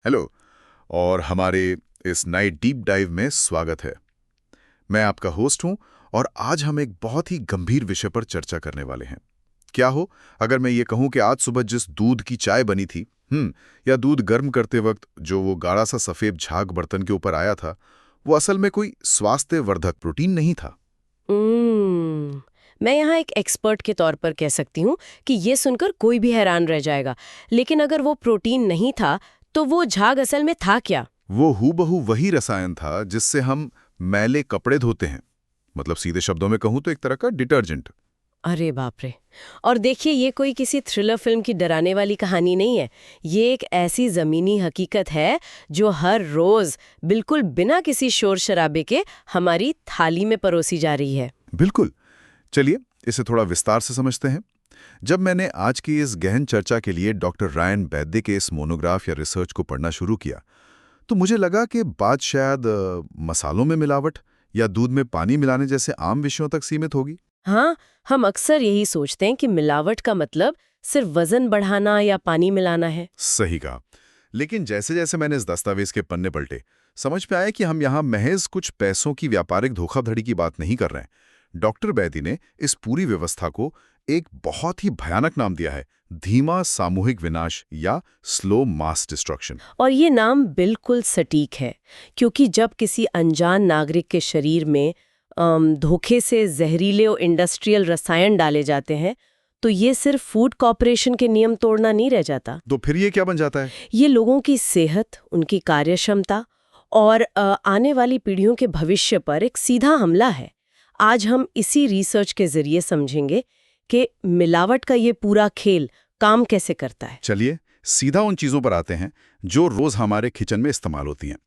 Hello. और हमारे इस नए डीप डाइव में स्वागत है। मैं आपका होस्ट हूं और आज हम एक बहुत ही गंभीर विषय पर चर्चा करने वाले हैं। क्या हो अगर मैं ये कहूं कि आज सुबह जिस दूध की चाय बनी थी, या दूध गर्म करते वक्त जो वो गाढ़ा सा सफेद झाग बर्तन के ऊपर आया था, वो असल में कोई स्वास्थ्यवर्धक प्रोटीन नहीं था। हम्म मैं यहाँ एक एक्सपर्ट के तौर पर कह सकती हूँ कि ये सुनकर कोई भी हैरान रह जाएगा। लेकिन अगर वो प्रोटीन नहीं था तो वो झाग असल में था क्या? वो हूबहू वही रसायन था जिससे हम मैले कपड़े धोते हैं। मतलब सीधे शब्दों में कहूं तो एक तरह का डिटर्जेंट। अरे बाप रे! और देखिए, ये कोई किसी थ्रिलर फिल्म की डराने वाली कहानी नहीं है। ये एक ऐसी जमीनी हकीकत है जो हर रोज बिल्कुल बिना किसी शोर शराबे के हमारी थाली में परोसी जा रही है। बिल्कुल। चलिए इसे थोड़ा विस्तार से समझते हैं। जब मैंने आज की इस गहन चर्चा के लिए डॉक्टर रायन बैद्य के इस मोनोग्राफ या रिसर्च को पढ़ना शुरू किया, तो मुझे लगा कि बात शायद मसालों में मिलावट या दूध में पानी मिलाने जैसे आम विषयों तक सीमित होगी। हाँ, हम अक्सर यही सोचते हैं कि मिलावट का मतलब सिर्फ वजन बढ़ाना या पानी मिलाना है। सही कहा। लेकिन जैसे जैसे मैंने इस दस्तावेज के पन्ने पलटे, समझ में आया कि हम यहाँ महज कुछ पैसों की व्यापारिक धोखाधड़ी की बात नहीं कर रहे हैं। डॉक्टर बैदी ने इस पूरी व्यवस्था को एक बहुत ही भयानक नाम दिया है, धीमा सामूहिक विनाश या स्लो मास डिस्ट्रक्शन। और ये नाम बिल्कुल सटीक है, क्योंकि जब किसी अनजान नागरिक के शरीर में धोखे से जहरीले और इंडस्ट्रियल रसायन डाले जाते हैं, तो ये सिर्फ फूड कॉर्पोरेशन के नियम तोड़ना नहीं रह जाता। तो फिर ये क्या बन जाता है? ये लोगों की सेहत, उनकी कार्यक्षमता और आने वाली पीढ़ियों के भविष्य पर एक सीधा हमला है। आज हम इसी रिसर्च के जरिए समझेंगे कि मिलावट का ये पूरा खेल काम कैसे करता है। चलिए सीधा उन चीजों पर आते हैं जो रोज हमारे किचन में इस्तेमाल होती हैं।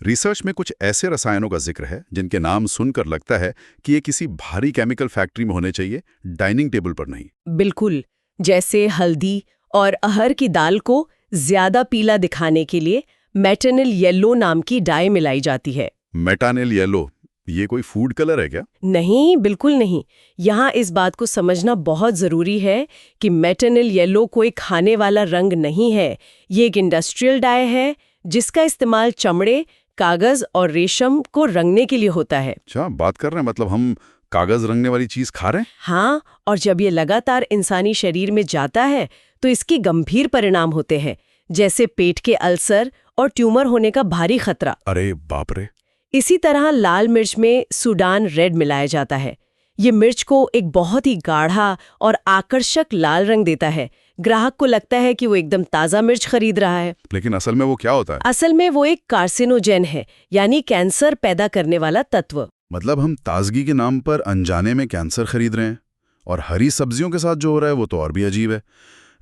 रिसर्च में कुछ ऐसे रसायनों का जिक्र है जिनके नाम सुनकर लगता है कि ये किसी भारी केमिकल फैक्ट्री में होने चाहिए, डाइनिंग टेबल पर नहीं। बिल्कुल, जैसे हल्दी और अरहर की दाल को ज्यादा पीला दिखाने के लिए मेटनिल येलो नाम की डाई मिलाई जाती है। मेटानिल येलो, ये कोई फूड कलर है क्या? नहीं, बिल्कुल नहीं। यहाँ इस बात को समझना बहुत जरूरी है कि मेटनिल येलो कोई खाने वाला रंग नहीं है। ये एक इंडस्ट्रियल डाई है जिसका इस्तेमाल चमड़े, कागज और रेशम को रंगने के लिए होता है। अच्छा, बात कर रहे हैं मतलब हम कागज रंगने वाली चीज खा रहे हैं? हाँ, और जब ये लगातार इंसानी शरीर में जाता है तो इसके गंभीर परिणाम होते हैं, जैसे पेट के अल्सर और ट्यूमर होने का भारी खतरा। अरे बाप रे! इसी तरह लाल मिर्च में सूडान रेड मिलाया जाता है। ये मिर्च को एक बहुत ही गाढ़ा और आकर्षक लाल रंग देता है। ग्राहक को लगता है कि वो एकदम ताज़ा मिर्च खरीद रहा है। लेकिन असल में वो क्या होता है? असल में वो एक कार्सिनोजेन है, यानी कैंसर पैदा करने वाला तत्व। मतलब हम ताजगी के नाम पर अनजाने में कैंसर खरीद रहे हैं। और हरी सब्जियों के साथ जो हो रहा है वो तो और भी अजीब है।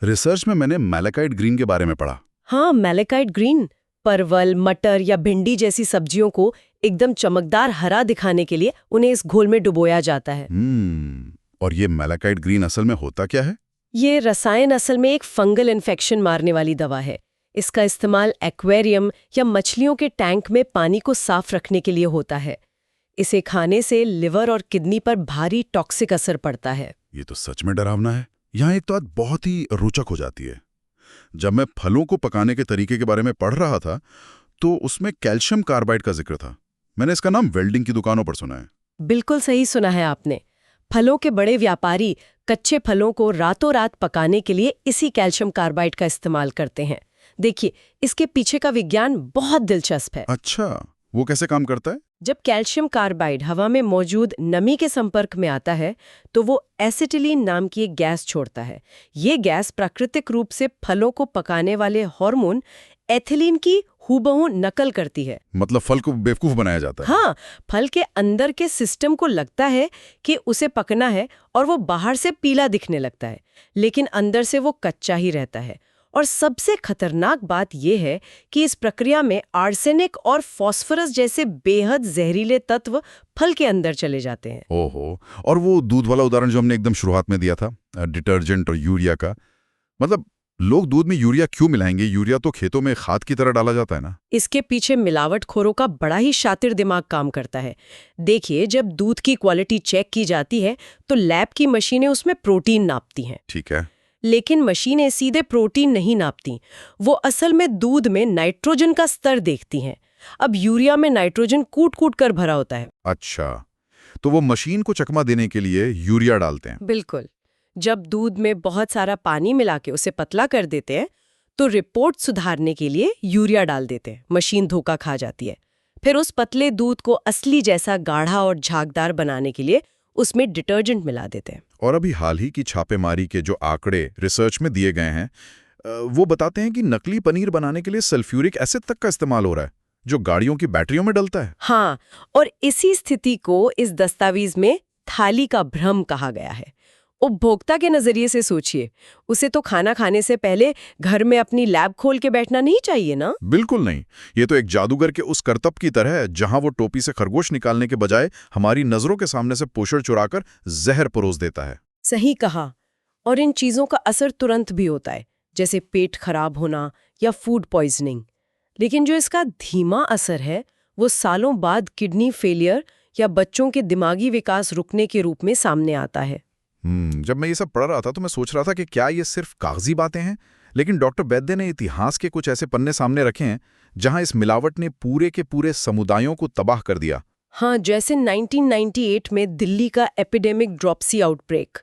रिसर्च में मैंने मैलाकाइट ग्रीन के बारे में पढ़ा। हाँ, मैलाकाइट ग्रीन परवल, मटर या भिंडी जैसी सब्जियों को एकदम चमकदार हरा दिखाने के लिए उन्हें इस घोल में डुबोया जाता है। और ये मैलाकाइट ग्रीन असल में होता क्या है? ये रसायन असल में एक फंगल इन्फेक्शन मारने वाली दवा है। इसका इस्तेमाल एक्वेरियम या मछलियों के टैंक में पानी को साफ रखने के लिए होता है। इसे खाने से लिवर और किडनी पर भारी टॉक्सिक असर पड़ता है। ये तो सच में डरावना है। यहाँ एक तो बात बहुत ही रोचक हो जाती है। जब मैं फलों को पकाने के तरीके के बारे में पढ़ रहा था तो उसमें कैल्शियम कार्बाइड का जिक्र था। मैंने इसका नाम वेल्डिंग की दुकानों पर सुना है। बिल्कुल सही सुना है आपने। फलों के बड़े व्यापारी कच्चे फलों को रातों रात पकाने के लिए इसी कैल्शियम कार्बाइड का इस्तेमाल करते हैं। देखिए, इसके पीछे का विज्ञान बहुत दिलचस्प है। अच्छा, वो कैसे काम करता है? जब कैल्शियम कार्बाइड हवा में मौजूद नमी के संपर्क में आता है तो वो एसिटिलीन नाम की एक गैस छोड़ता है। ये गैस प्राकृतिक रूप से फलों को पकाने वाले हार्मोन एथिलीन की हूबहू नकल करती है। मतलब फल को बेवकूफ बनाया जाता है? हाँ, फल के अंदर के सिस्टम को लगता है कि उसे पकना है और वो बाहर से पीला दिखने लगता है, लेकिन अंदर से वो कच्चा ही रहता है। और सबसे खतरनाक बात यह है कि इस प्रक्रिया में आर्सेनिक और फास्फोरस जैसे बेहद जहरीले तत्व फल के अंदर चले जाते हैं। ओहो। और वो दूध वाला उदाहरण जो हमने एकदम शुरुआत में दिया था, डिटर्जेंट और यूरिया का, मतलब लोग दूध में यूरिया क्यों मिलाएंगे? यूरिया तो खेतों में खाद की तरह डाला जाता है ना। इसके पीछे मिलावटखोरों का बड़ा ही शातिर दिमाग काम करता है। देखिए, जब दूध की क्वालिटी चेक की जाती है तो लैब की मशीनें उसमें प्रोटीन नापती हैं। ठीक है। लेकिन मशीनें सीधे प्रोटीन नहीं नापती, वो असल में दूध में नाइट्रोजन का स्तर देखती हैं। अब यूरिया में नाइट्रोजन कूट कूट कर भरा होता है। अच्छा, तो वो मशीन को चकमा देने के लिए यूरिया डालते हैं। बिल्कुल। जब दूध में बहुत सारा पानी मिला के उसे पतला कर देते हैं तो रिपोर्ट सुधारने के लिए यूरिया डाल देते हैं। मशीन धोखा खा जाती है। फिर उस पतले दूध को असली जैसा गाढ़ा और झागदार बनाने के लिए उसमें डिटर्जेंट मिला देते हैं। और अभी हाल ही की छापेमारी के जो आंकड़े रिसर्च में दिए गए हैं वो बताते हैं कि नकली पनीर बनाने के लिए सल्फ्यूरिक एसिड तक का इस्तेमाल हो रहा है, जो गाड़ियों की बैटरियों में डलता है। हाँ, और इसी स्थिति को इस दस्तावेज में थाली का भ्रम कहा गया है। उपभोक्ता के नजरिए से सोचिए, उसे तो खाना खाने से पहले घर में अपनी लैब खोल के बैठना नहीं चाहिए ना? बिल्कुल नहीं। ये तो एक जादूगर के उस करतब की तरह है जहां वो टोपी से खरगोश निकालने के बजाय हमारी नजरों के सामने से पोषण चुराकर जहर परोस देता है। सही कहा। और इन चीजों का असर तुरंत भी होता है, जैसे पेट खराब होना या फूड पॉइजनिंग। लेकिन जो इसका धीमा असर है वो सालों बाद किडनी फेलियर या बच्चों के दिमागी विकास रुकने के रूप में सामने आता है। जब मैं ये सब पढ़ रहा था तो मैं सोच रहा था कि क्या ये सिर्फ कागजी बातें हैं, लेकिन डॉक्टर वैद्य ने इतिहास के कुछ ऐसे पन्ने सामने रखे हैं जहां इस मिलावट ने पूरे के पूरे समुदायों को तबाह कर दिया। हाँ, जैसे 1998 में दिल्ली का एपिडेमिक ड्रॉप्सी आउटब्रेक।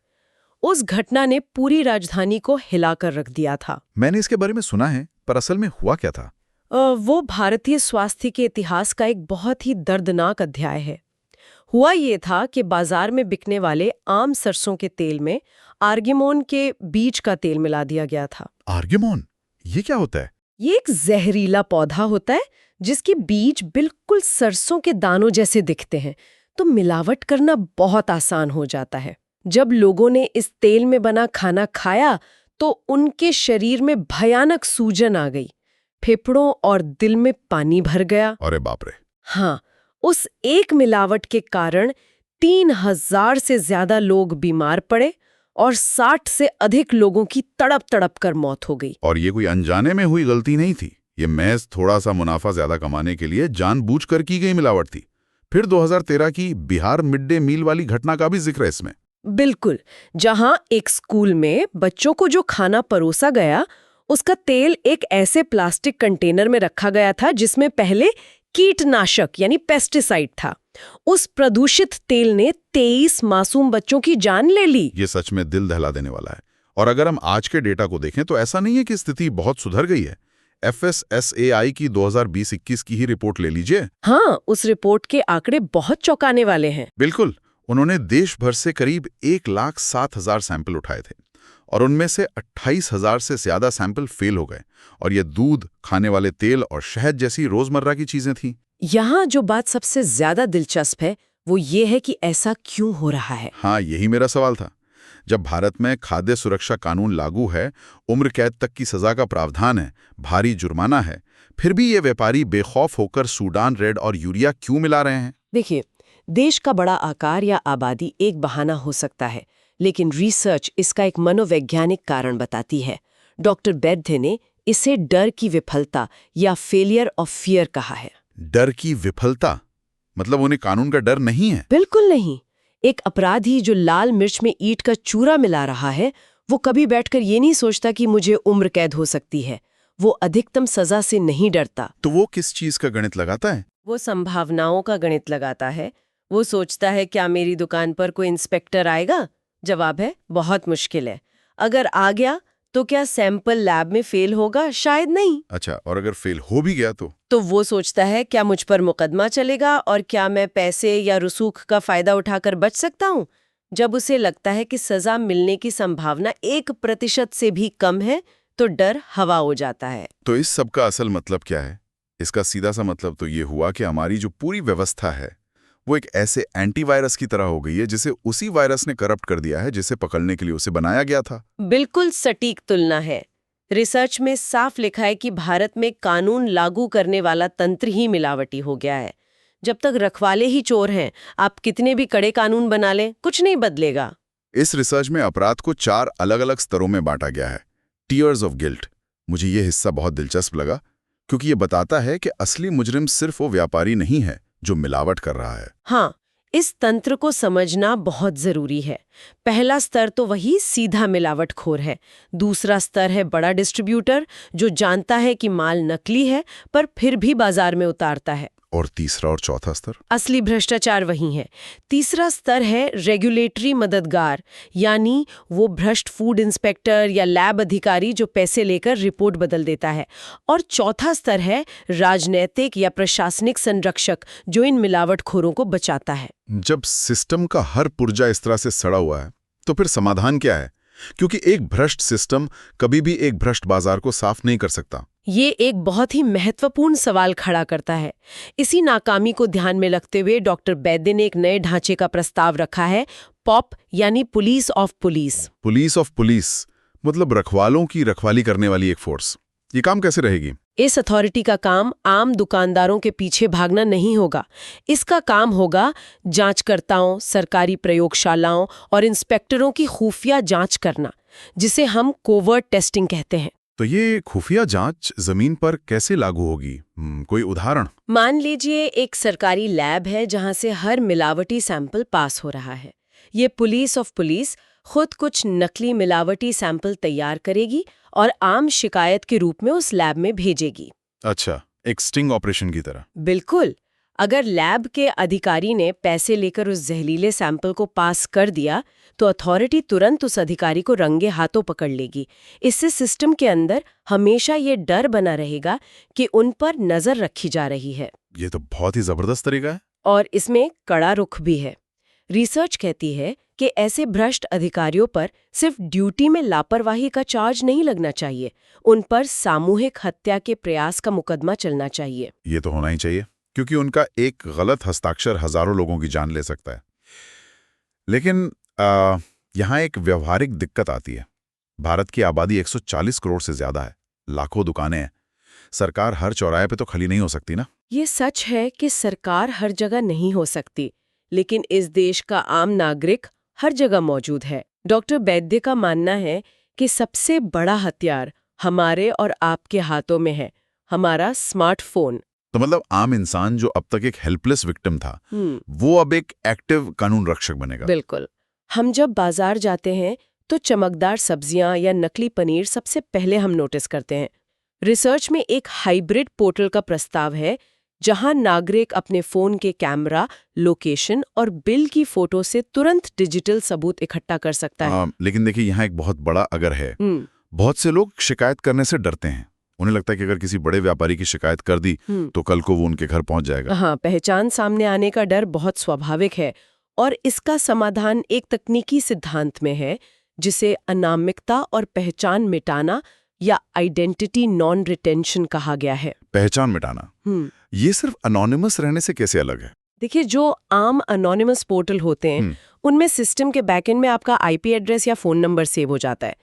उस घटना ने पूरी राजधानी को हिलाकर रख दिया था। मैंने इसके बारे में सुना है, पर असल में हुआ क्या था? वो भारतीय स्वास्थ्य के इतिहास का एक बहुत ही दर्दनाक अध्याय है। हुआ ये था कि बाजार में बिकने वाले आम सरसों के तेल में आर्गेमोन के बीज का तेल मिला दिया गया था। आर्गेमोन? ये क्या होता है? ये एक जहरीला पौधा होता है जिसके बीज बिल्कुल सरसों के दानों जैसे दिखते हैं, तो मिलावट करना बहुत आसान हो जाता है। जब लोगों ने इस तेल में बना खाना खाया तो उनके शरीर में भयानक सूजन आ गई, फेफड़ों और दिल में पानी भर गया। अरे बाप रे! हाँ, उस एक मिलावट के कारण 3000 से ज्यादा लोग बीमार पड़े और 60 से अधिक लोगों की तड़प तड़प कर मौत हो गई। और ये कोई अनजाने में हुई गलती नहीं थी, ये महज थोड़ा सा मुनाफा ज्यादा कमाने के लिए जानबूझकर की गई मिलावट थी। फिर 2013 की बिहार मिड डे मील वाली घटना का भी जिक्र है इसमें। बिल्कुल, जहां एक स्कूल में बच्चों को जो खाना परोसा गया उसका तेल एक ऐसे प्लास्टिक कंटेनर में रखा गया था जिसमें पहले कीटनाशक यानी पेस्टिसाइड था। उस प्रदूषित तेल ने 23 मासूम बच्चों की जान ले ली। ये सच में दिल दहला देने वाला है। और अगर हम आज के डेटा को देखें तो ऐसा नहीं है कि स्थिति बहुत सुधर गई है। FSSAI की 2020-21 की ही रिपोर्ट ले लीजिए। हाँ, उस रिपोर्ट के आंकड़े बहुत चौंकाने वाले हैं। बिल्कुल। उन्होंने देश भर से करीब 1,07,000 सैंपल उठाए थे और उनमें से 28,000 से ज्यादा सैंपल फेल हो गए। और ये दूध, खाने वाले तेल और शहद जैसी रोजमर्रा की चीजें थीं। यहाँ जो बात सबसे ज्यादा दिलचस्प है वो ये है कि ऐसा क्यों हो रहा है। हाँ, यही मेरा सवाल था। जब भारत में खाद्य सुरक्षा कानून लागू है, उम्र कैद तक की सजा का प्रावधान है, भारी जुर्माना है, फिर भी ये व्यापारी बेखौफ होकर सूडान रेड और यूरिया क्यों मिला रहे हैं? देखिए, देश का बड़ा आकार या आबादी एक बहाना हो सकता है, लेकिन रिसर्च इसका एक मनोवैज्ञानिक कारण बताती है। डॉक्टर वैद्य ने इसे डर की विफलता या फेलियर ऑफ फियर कहा है। डर की विफलता? मतलब उन्हें कानून का डर नहीं है? बिल्कुल नहीं। एक अपराधी जो लाल मिर्च में ईंट का चूरा मिला रहा है, वो कभी बैठकर ये नहीं सोचता कि मुझे उम्र कैद हो सकती है। वो अधिकतम सजा से नहीं डरता। तो वो किस चीज का गणित लगाता है? वो संभावनाओं का गणित लगाता है। वो सोचता है, क्या मेरी दुकान पर कोई इंस्पेक्टर आएगा? जवाब है, बहुत मुश्किल है। अगर आ गया तो क्या सैंपल लैब में फेल होगा? शायद नहीं। अच्छा, और अगर फेल हो भी गया तो वो सोचता है, क्या मुझ पर मुकदमा चलेगा और क्या मैं पैसे या रसूख का फायदा उठाकर बच सकता हूँ? जब उसे लगता है कि सजा मिलने की संभावना 1% से भी कम है तो डर हवा हो जाता है। तो इस सब का असल मतलब क्या है? इसका सीधा सा मतलब तो ये हुआ कि हमारी जो पूरी व्यवस्था है वो एक ऐसे एंटीवायरस की तरह हो गई है जिसे उसी वायरस ने करप्ट कर दिया है जिसे पकड़ने के लिए उसे बनाया गया था। बिल्कुल सटीक तुलना है। रिसर्च में साफ लिखा है कि भारत में कानून लागू करने वाला तंत्र ही मिलावटी हो गया है। जब तक रखवाले ही चोर हैं, आप कितने भी कड़े कानून बना लें, कुछ नहीं बदलेगा। इस रिसर्च में अपराध को 4 अलग-अलग स्तरों में बांटा गया है। Tears of guilt. मुझे ये हिस्सा बहुत दिलचस्प लगा क्योंकि ये बताता है कि असली मुजरिम सिर्फ वो व्यापारी नहीं है जो मिलावट कर रहा है। हाँ, इस तंत्र को समझना बहुत जरूरी है। पहला स्तर तो वही सीधा मिलावटखोर है। दूसरा स्तर है बड़ा डिस्ट्रीब्यूटर जो जानता है कि माल नकली है पर फिर भी बाजार में उतारता है। और तीसरा और चौथा स्तर? असली भ्रष्टाचार वही है। तीसरा स्तर है रेगुलेटरी मददगार, यानी वो भ्रष्ट फूड इंस्पेक्टर या लैब अधिकारी जो पैसे लेकर रिपोर्ट बदल देता है। और चौथा स्तर है राजनैतिक या प्रशासनिक संरक्षक जो इन मिलावटखोरों को बचाता है। जब सिस्टम का हर पुर्जा इस तरह से सड़ा हुआ है तो फिर समाधान क्या है? क्योंकि एक भ्रष्ट सिस्टम कभी भी एक भ्रष्ट बाजार को साफ नहीं कर सकता। ये एक बहुत ही महत्वपूर्ण सवाल खड़ा करता है। इसी नाकामी को ध्यान में रखते हुए डॉक्टर वैद्य ने एक नए ढांचे का प्रस्ताव रखा है, पॉप यानी police of police. Police of police मतलब रखवालों की रखवाली करने वाली एक फोर्स। ये काम कैसे रहेगी? इस अथॉरिटी का काम आम दुकानदारों के पीछे भागना नहीं होगा। इसका काम होगा जांचकर्ताओं, सरकारी प्रयोगशालाओं और इंस्पेक्टरों की खुफिया जांच करना, जिसे हम कोवर्ट टेस्टिंग कहते हैं। तो ये खुफिया जांच जमीन पर कैसे लागू होगी? कोई उदाहरण? मान लीजिए एक सरकारी लैब है जहां से हर मिलावटी सैंपल पास हो रहा है। ये पुलिस ऑफ पुलिस खुद कुछ नकली मिलावटी सैंपल तैयार करेगी और आम शिकायत के रूप में उस लैब में भेजेगी। अच्छा, एक स्टिंग ऑपरेशन की तरह। बिल्कुल। अगर लैब के अधिकारी ने पैसे लेकर उस जहरीले सैंपल को पास कर दिया तो अथॉरिटी तुरंत उस अधिकारी को रंगे हाथों पकड़ लेगी। इससे सिस्टम के अंदर हमेशा ये डर बना रहेगा कि उन पर नजर रखी जा रही है। ये तो बहुत ही जबरदस्त तरीका है। और इसमें कड़ा रुख भी है। रिसर्च कहती है कि ऐसे भ्रष्ट अधिकारियों पर सिर्फ ड्यूटी में लापरवाही का चार्ज नहीं लगना चाहिए, उन पर सामूहिक हत्या के प्रयास का मुकदमा चलना चाहिए। ये तो होना ही चाहिए, क्योंकि उनका एक गलत हस्ताक्षर हजारों लोगों की जान ले सकता है। लेकिन यहाँ एक व्यवहारिक दिक्कत आती है। भारत की आबादी 140 करोड़ से ज्यादा है, लाखों दुकानें हैं। सरकार हर चौराहे पे तो खली नहीं हो सकती ना। ये सच है कि सरकार हर जगह नहीं हो सकती, लेकिन इस देश का आम नागरिक हर जगह मौजूद है। डॉक्टर वैद्य का मानना है कि सबसे बड़ा हथियार हमारे और आपके हाथों में है, हमारा स्मार्टफोन। तो मतलब आम इंसान जो अब तक एक हेल्पलेस विक्टिम था, वो अब एक एक्टिव कानून रक्षक बनेगा। बिल्कुल। हम जब बाजार जाते हैं तो चमकदार सब्जियां या नकली पनीर सबसे पहले हम नोटिस करते हैं। रिसर्च में एक हाइब्रिड पोर्टल का प्रस्ताव है जहां नागरिक अपने फोन के कैमरा, लोकेशन और बिल की फोटो से तुरंत डिजिटल सबूत इकट्ठा कर सकता है। लेकिन देखिए, यहाँ एक बहुत बड़ा अगर है। बहुत से लोग शिकायत करने से डरते हैं। उन्हें लगता है कि अगर किसी बड़े व्यापारी की शिकायत कर दी तो कल को वो उनके घर पहुंच जाएगा। हाँ, पहचान सामने आने का डर बहुत स्वाभाविक है और इसका समाधान एक तकनीकी सिद्धांत में है जिसे अनामिकता और पहचान मिटाना या आइडेंटिटी नॉन रिटेंशन कहा गया है। पहचान मिटाना, ये सिर्फ अनोनिमस रहने से कैसे अलग है? देखिए, जो आम अनोनिमस पोर्टल होते हैं उनमें सिस्टम के बैकएंड में आपका आईपी एड्रेस या फोन नंबर सेव हो जाता है।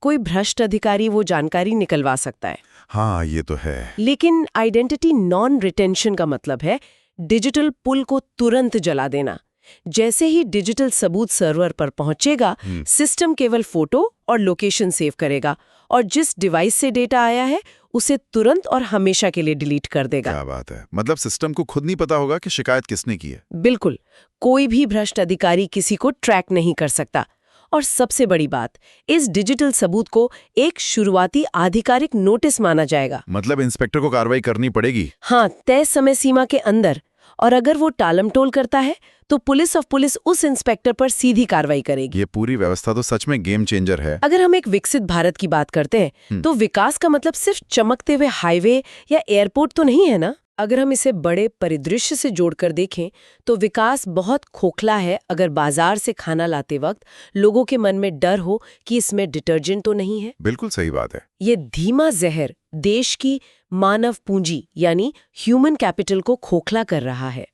कोई भ्रष्ट अधिकारी वो जानकारी निकलवा सकता है। हाँ, ये तो है। लेकिन आइडेंटिटी नॉन रिटेंशन का मतलब है डिजिटल पुल को तुरंत जला देना। जैसे ही डिजिटल सबूत सर्वर पर पहुंचेगा, सिस्टम केवल फोटो और लोकेशन सेव करेगा और जिस डिवाइस से डेटा आया है उसे तुरंत और हमेशा के लिए डिलीट कर देगा। क्या बात है! मतलब सिस्टम को खुद नहीं पता होगा कि शिकायत किसने की है। बिल्कुल। कोई भी भ्रष्ट अधिकारी किसी को ट्रैक नहीं कर सकता। और सबसे बड़ी बात, इस डिजिटल सबूत को एक शुरुआती आधिकारिक नोटिस माना जाएगा। मतलब इंस्पेक्टर को कार्रवाई करनी पड़ेगी? हाँ, तय समय सीमा के अंदर। और अगर वो टालमटोल करता है तो पुलिस ऑफ पुलिस उस इंस्पेक्टर पर सीधी कार्रवाई करेगी। ये पूरी व्यवस्था तो सच में गेम चेंजर है। अगर हम एक विकसित भारत की बात करते हैं तो विकास का मतलब सिर्फ चमकते हुए हाईवे या एयरपोर्ट तो नहीं है ना। अगर हम इसे बड़े परिदृश्य से जोड़कर देखें तो विकास बहुत खोखला है अगर बाजार से खाना लाते वक्त लोगों के मन में डर हो कि इसमें डिटर्जेंट तो नहीं है। बिल्कुल सही बात है। ये धीमा जहर देश की मानव पूंजी यानी ह्यूमन कैपिटल को खोखला कर रहा है।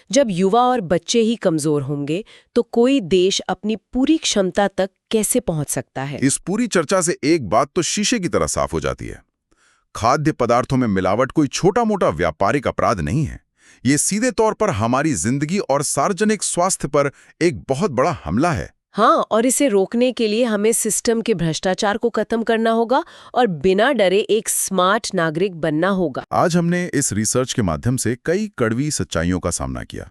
जब युवा और बच्चे ही कमजोर होंगे तो कोई देश अपनी पूरी क्षमता तक कैसे पहुंच सकता है? इस पूरी चर्चा से एक बात तो शीशे की तरह साफ हो जाती है। खाद्य पदार्थों में मिलावट कोई छोटा मोटा व्यापारिक अपराध नहीं है। ये सीधे तौर पर हमारी जिंदगी और सार्वजनिक स्वास्थ्य पर एक बहुत बड़ा हमला है। हाँ, और इसे रोकने के लिए हमें सिस्टम के भ्रष्टाचार को खत्म करना होगा और बिना डरे एक स्मार्ट नागरिक बनना होगा। आज हमने इस रिसर्च के माध्यम से कई कड़वी सच्चाइयों का सामना किया।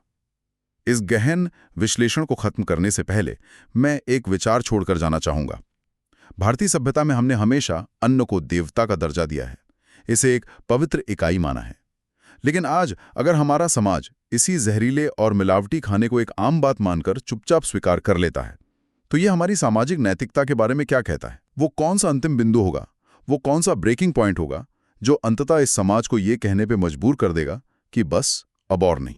इस गहन विश्लेषण को खत्म करने से पहले मैं एक विचार छोड़कर जाना चाहूंगा। भारतीय सभ्यता में हमने हमेशा अन्न को देवता का दर्जा दिया है, इसे एक पवित्र इकाई माना है। लेकिन आज अगर हमारा समाज इसी जहरीले और मिलावटी खाने को एक आम बात मानकर चुपचाप स्वीकार कर लेता है, तो ये हमारी सामाजिक नैतिकता के बारे में क्या कहता है? वो कौन सा अंतिम बिंदु होगा, वो कौन सा ब्रेकिंग पॉइंट होगा जो अंततः इस समाज को ये कहने पे मजबूर कर देगा कि बस अब और नहीं।